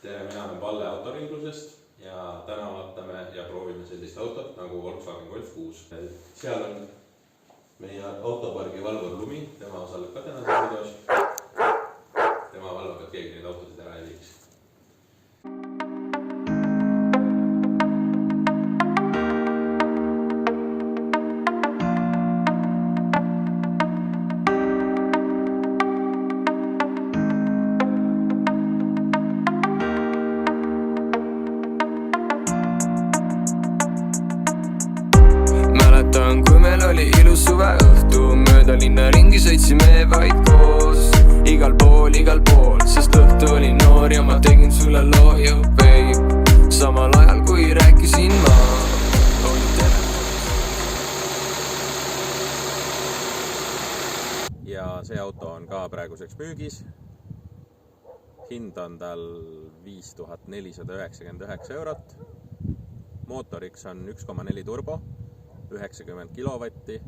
Tere, mina olen Palle autoringlusest ja täna vaatame ja proovime sellist autot nagu Volkswagen Golf 6. Seal on meie autopargi valvur Lumi, tema osaleb ka tänases videos. Tema valvab, et keegi neid autosid ära ei viiks. Mäletan, kui meil oli ilus suveõhtu, mööda linna ringi sõitsime vaid koos. Igal pool, sest õhtu oli noor ja ma tegin sulle loo, yo babe. Samal ajal kui rääkisin ma Ja see auto on ka praeguseks müügis. Hind on tal 5499 eurot. Mootoriks on 1,4 turbo, 90 kilovatti,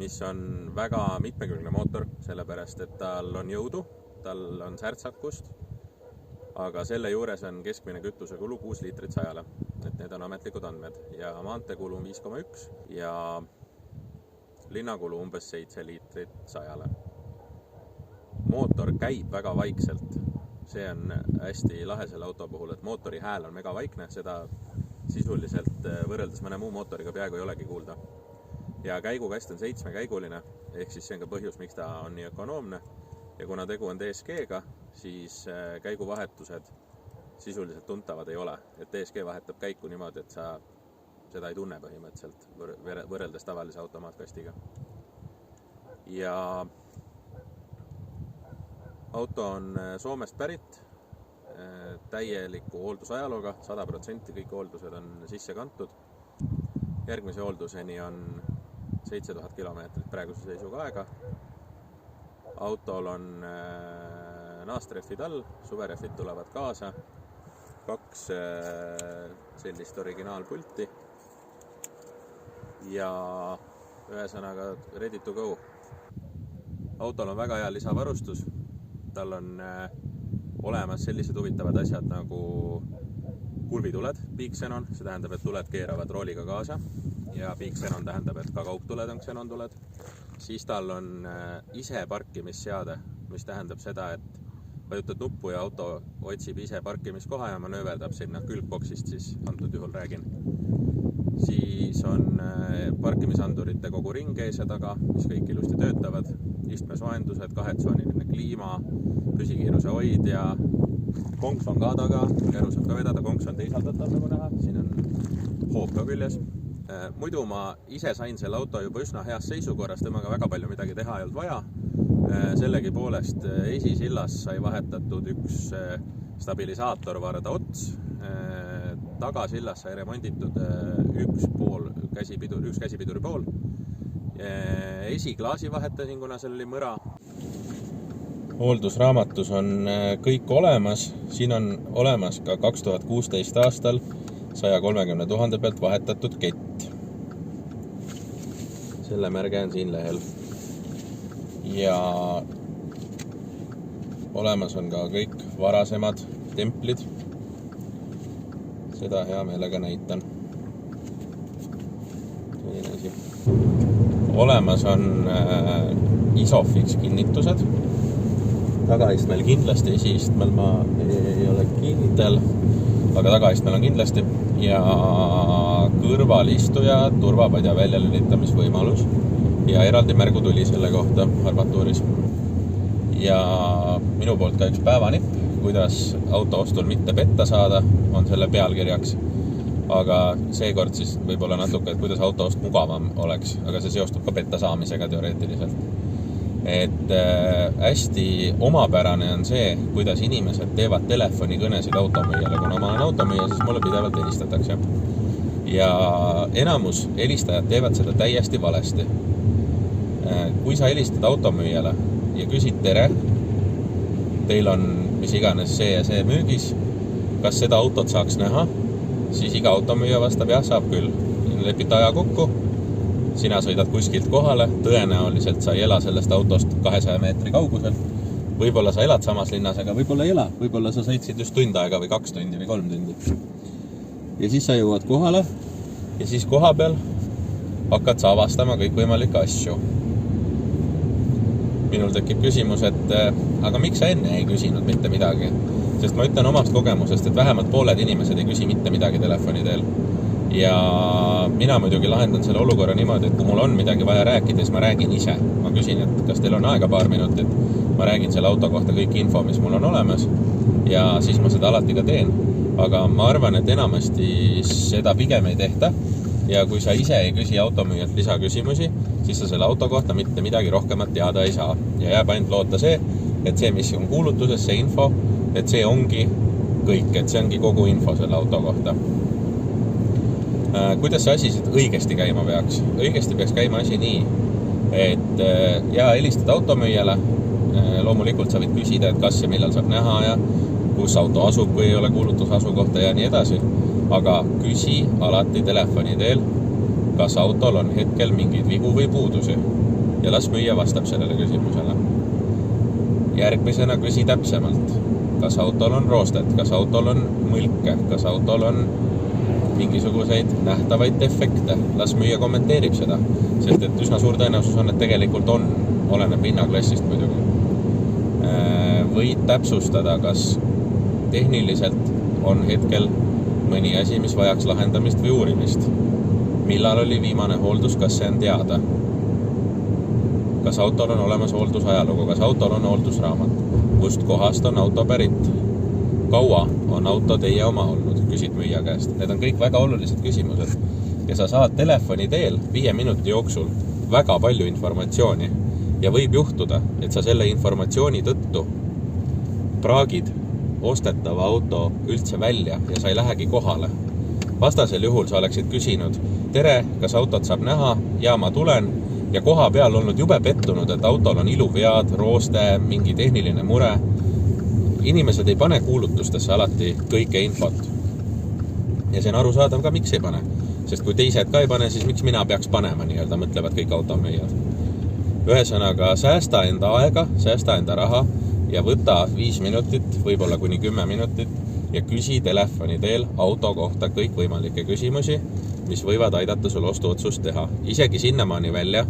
mis on väga mitmekülgne mootor, sellepärast et tal on jõudu, tal on särtsakust, aga selle juures on keskmine kütusekulu 6 liitrit 100-le. Et need on ametlikud andmed ja maanteekulu on 5,1 ja linnakulu umbes 7 liitrit 100-le. Mootor käib väga vaikselt. See on hästi lahe selle auto puhul, et mootori hääl on mega vaikne, seda sisuliselt võrreldes mõne muu mootoriga peaaegu ei olegi kuulda. Ja käigukast on 7-käiguline, ehk siis see on ka põhjus, miks ta on nii ökonoomne. Ja kuna tegu on DSG-ga, siis käiguvahetused sisuliselt tuntavad ei ole. Et DSG vahetab käiku niimoodi, et sa seda ei tunne põhimõtteliselt võrreldes tavalise automaatkastiga. Ja auto on Soomest pärit, täieliku hooldusajalooga, 100% kõik hooldused on sisse kantud. Järgmise hoolduseni on 7000 kilomeetrit praeguse seisuga aega. Autol on naastrehvid all, suverehvid tulevad kaasa, 2 sellist originaalpulti ja ühesõnaga ready to go. Autol on väga hea lisavarustus, tal on olemas sellised huvitavad asjad nagu kurvituled, piiksenon, see tähendab, et tuled keeravad rooliga kaasa ja piiksenon tähendab, et ka kaugtuled on ksenontuled. Siis tal on ise parkimisseade, mis tähendab seda, et vajutad nuppu ja auto otsib ise parkimiskoha ja manööverdab sinna külgboksist, siis antud juhul räägin. Siis on parkimisandurite kogu ring ees ja taga, mis kõik ilusti töötavad. Istmesoendused, 2-tsooniline kliima, püsikiiruse hoidja, konks on ka taga, käru saab ka vedada, konks on teisaldatav nagu näha, siin on hoob ka küljes. Muidu ma ise sain selle auto juba üsna heas seisukorras, temaga väga palju midagi teha ei olnud vaja. Sellegi poolest esisillas sai vahetatud üks stabilisaatorvarda ots, tagasillas sai remonditud üks käsipiduri pool. Esiklaasi vahetasin, kuna seal oli mõra. Hooldusraamatus on kõik olemas. Siin on olemas ka 2016 aastal 130 000 pealt vahetatud kett. Selle märge on siin lehel. Ja olemas on ka kõik varasemad templid. Seda hea meelega näitan. Selline asi. Olemas on Isofix kinnitused. Tagaistmel kindlasti, esiistmel ma ei ole kindel, aga tagaistmel on kindlasti. Ja kõrvalistuja, turvapadja väljalülitamisvõimalus ja eraldi märgu tuli selle kohta armatuuris. Ja minu poolt ka üks päevanipp, kuidas auto ostul mitte petta saada, on selle pealkirjaks. Aga seekord siis võib-olla natuke, et kuidas auto ost mugavam oleks, aga see seostub ka petta saamisega teoreetiliselt. Et hästi omapärane on see, kuidas inimesed teevad telefonikõnesid automüüjale. Kuna ma olen automüüja, siis mulle pidevalt helistatakse. Ja enamus helistajad teevad seda täiesti valesti. Kui sa helistad automüüjale ja küsid tere, teil on mis iganes see ja see müügis, kas seda autot saaks näha, siis iga automüüja vastab, jah, saab küll. Lepid aja kokku, sina sõidad kuskilt kohale, tõenäoliselt sa ei ela sellest autost 200 meetri kauguselt võib-olla sa elad samas linnas, aga võib-olla ei ela. Võib-olla sa sõitsid just tund aega või 2 tundi või 3 tundi. Ja siis sa jõuad kohale ja siis koha peal hakkad sa avastama kõik võimalikke asju. Minul tekib küsimus, et aga miks sa enne ei küsinud mitte midagi? Sest ma ütlen omast kogemusest, et vähemalt pooled inimesed ei küsi mitte midagi telefoni teel. Ja mina muidugi lahendan selle olukorra niimoodi, et kui mul on midagi vaja rääkida, siis ma räägin ise. Ma küsin, et kas teil on aega paar minutit. Ma räägin selle auto kohta kõik info, mis mul on olemas ja siis ma seda alati ka teen. Aga ma arvan, et enamasti seda pigem ei tehta ja kui sa ise ei küsi automüüjalt lisaküsimusi, siis sa selle auto kohta mitte midagi rohkemat teada ei saa. Ja jääb ainult loota see, et see, mis on kuulutuses, see info, et see ongi kõik, et see ongi kogu info selle auto kohta. Kuidas see asi õigesti käima peaks? Õigesti peaks käima asi nii, et helistad automüüjale, loomulikult sa võid küsida, et kas ja millal saab näha ja kus auto asub, kui ei ole kuulutus asukohta ja nii edasi. Aga küsi alati telefoni teel, kas autol on hetkel mingeid vigu või puudusi ja las müüja vastab sellele küsimusele. Järgmisena küsi täpsemalt, kas autol on roostet, kas autol on mõlke, kas autol on mingisuguseid nähtavaid defekte. Las müüja kommenteerib seda, sest et üsna suur tõenäosus on, et tegelikult on, oleneb hinnaklassist muidugi. Võid täpsustada, kas tehniliselt on hetkel mõni asi, mis vajaks lahendamist või uurimist. Millal oli viimane hooldus, kas see on teada? Kas autol on olemas hooldusajalugu, kas autol on hooldusraamat? Kust kohast on auto pärit? Kaua on auto teie oma olnud? Küsid müüja käest. Need on kõik väga olulised küsimused. Ja sa saad telefoni teel 5 minuti jooksul väga palju informatsiooni ja võib juhtuda, et sa selle informatsiooni tõttu praagid ostetava auto üldse välja ja sa ei lähegi kohale. Vastasel juhul sa oleksid küsinud, tere, kas autot saab näha? Ja ma tulen. Ja koha peal olnud jube pettunud, et autol on iluvead, rooste, mingi tehniline mure. Inimesed ei pane kuulutustesse alati kõike infot. Ja see on arusaadav ka, miks ei pane. Sest kui teised ka ei pane, siis miks mina peaks panema, nii-öelda mõtlevad kõik automüüjad. Ühesõnaga, säästa enda aega, säästa enda raha ja võta 5 minutit, võib-olla kuni 10 minutit ja küsi telefoni teel auto kohta kõik võimalikke küsimusi, mis võivad aidata sul ostuotsust teha. Isegi sinnamaani välja,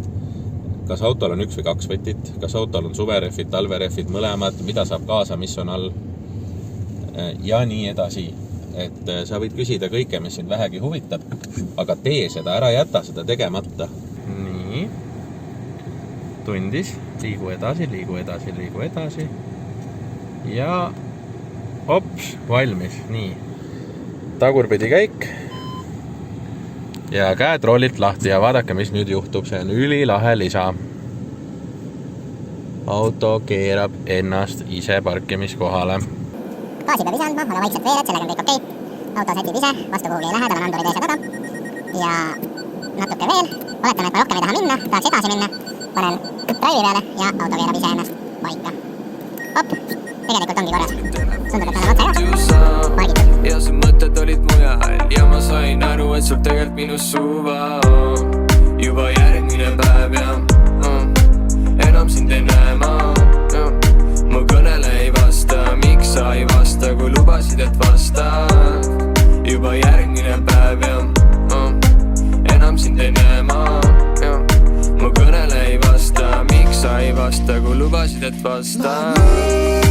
kas autol on 1 või 2 võtit, kas autol on suverehvid, talverehvid, mõlemad, mida saab kaasa, mis on all ja nii edasi. Et sa võid küsida kõike, mis sind vähegi huvitab, aga tee seda, ära jäta seda tegemata. Nii, tundis, liigu edasi. Ja hops, valmis, nii. Tagurpidi käik ja käed rollilt lahti ja vaadake, mis nüüd juhtub, see on ülilahe lisa. Auto keerab ennast ise parkimiskohale. Gaasi peab ise andma, anna vaikselt veered, sellega on kõik okei. Auto sätib ise, vastu kuhugi ei lähe, tal on andurid ees ja taga. Ja natuke veel, oletan, et ma rohkem ei taha minna, tahaks edasi minna. Panen drive'i peale ja auto keerab ise ennast paika. Hop, tegelikult ongi korras. Tundub, et nad on otsa ära. Pargitud. Ja su mõtted olid mujal ja ma sain aru, et sul tegelikult minus suva. Juba järgmine päev ja enam sind ei näe ma. Mu kõnele ei vasta, miks sa ei vasta, kui lubasid, et vastad. Juba järgmine päev ja enam sind ei näe ma. Mu kõnele ei vasta, miks sa ei vasta, kui lubasid, et vastad.